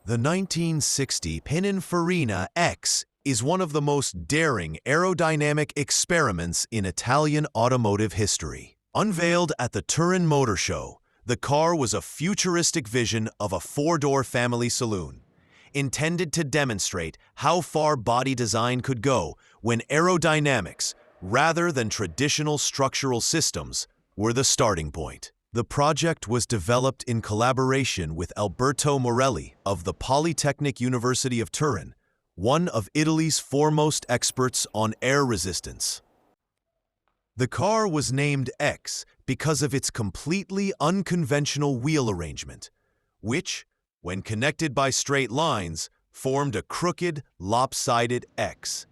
The 1960 Pininfarina X is one of the most daring aerodynamic experiments in Italian automotive history. Unveiled at the Turin Motor Show, the car was a futuristic vision of a four-door family saloon, intended to demonstrate how far body design could go when aerodynamics, rather than traditional structural systems, were the starting point. The project was developed in collaboration with Alberto Morelli of the Polytechnic University of Turin, one of Italy's foremost experts on air resistance. The car was named X because of its completely unconventional wheel arrangement, which, when connected by straight lines, formed a crooked, lopsided X.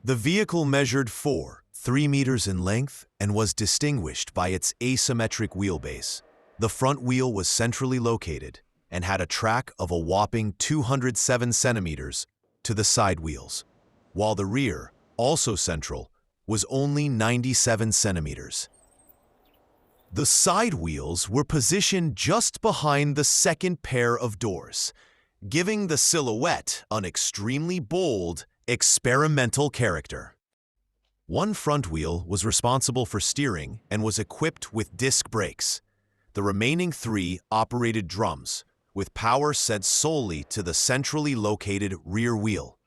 The vehicle measured 3 meters in length and was distinguished by its asymmetric wheelbase. The front wheel was centrally located and had a track of a whopping 207 centimeters to the side wheels, while the rear, also central, was only 97 centimeters. The side wheels were positioned just behind the second pair of doors, giving the silhouette an extremely bold, experimental character. One front wheel was responsible for steering and was equipped with disc brakes. The remaining 3 operated drums, with power sent solely to the centrally located rear wheel.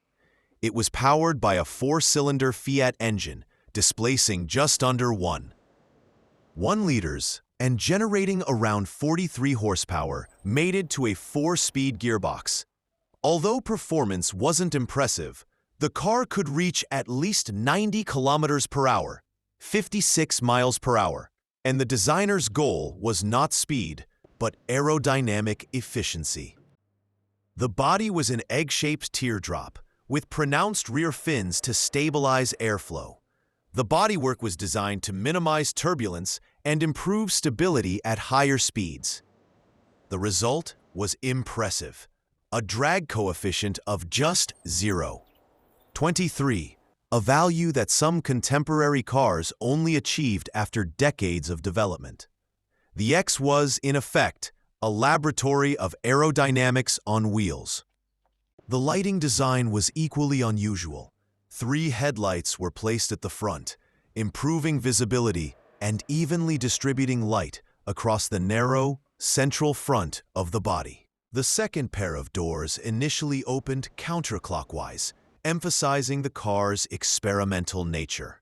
It was powered by a 4-cylinder Fiat engine, displacing just under 1 liters and generating around 43 horsepower, mated to a 4-speed gearbox. Although performance wasn't impressive, the car could reach at least 90 kilometers per hour, 56 miles per hour, and the designer's goal was not speed, but aerodynamic efficiency. The body was an egg-shaped teardrop, with pronounced rear fins to stabilize airflow. The bodywork was designed to minimize turbulence and improve stability at higher speeds. The result was impressive, a drag coefficient of just 0.23, a value that some contemporary cars only achieved after decades of development. The X was, in effect, a laboratory of aerodynamics on wheels. The lighting design was equally unusual. 3 headlights were placed at the front, improving visibility and evenly distributing light across the narrow, central front of the body. The second pair of doors initially opened counterclockwise, emphasizing the car's experimental nature.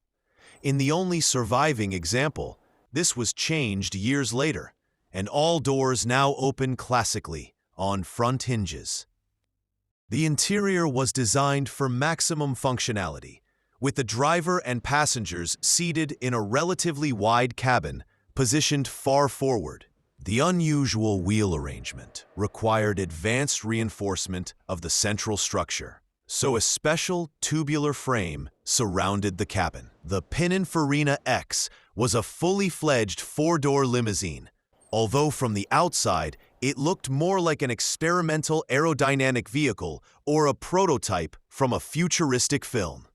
In the only surviving example, this was changed years later, and all doors now open classically on front hinges. The interior was designed for maximum functionality, with the driver and passengers seated in a relatively wide cabin positioned far forward. The unusual wheel arrangement required advanced reinforcement of the central structure, so a special tubular frame surrounded the cabin. The Pininfarina X was a fully fledged 4-door limousine, although from the outside it looked more like an experimental aerodynamic vehicle or a prototype from a futuristic film.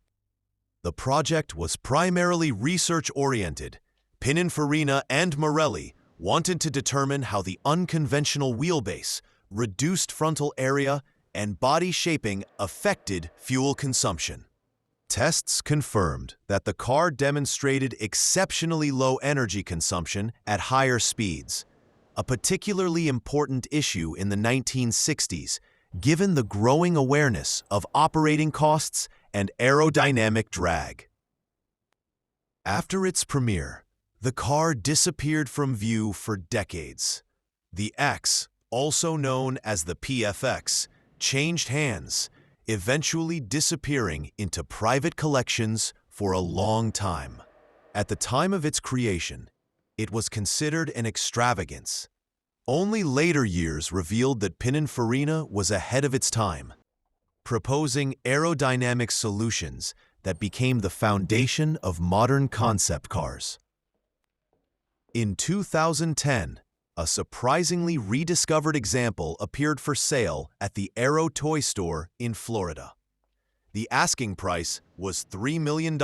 The project was primarily research-oriented. Pininfarina and Morelli wanted to determine how the unconventional wheelbase, reduced frontal area, and body shaping affected fuel consumption. Tests confirmed that the car demonstrated exceptionally low energy consumption at higher speeds, a particularly important issue in the 1960s, given the growing awareness of operating costs and aerodynamic drag. After its premiere, the car disappeared from view for decades. The X, also known as the PFX, changed hands, eventually disappearing into private collections for a long time. At the time of its creation, it was considered an extravagance. Only later years revealed that Pininfarina was ahead of its time, proposing aerodynamic solutions that became the foundation of modern concept cars. In 2010, a surprisingly rediscovered example appeared for sale at the Aero Toy Store in Florida. The asking price was $3 million,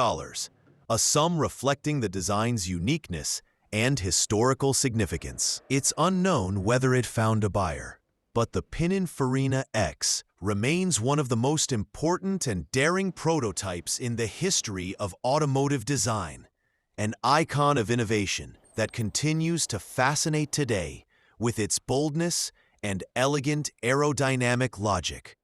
a sum reflecting the design's uniqueness and historical significance. It's unknown whether it found a buyer, But the Pininfarina X remains one of the most important and daring prototypes in the history of automotive design, an icon of innovation that continues to fascinate today with its boldness and elegant aerodynamic logic.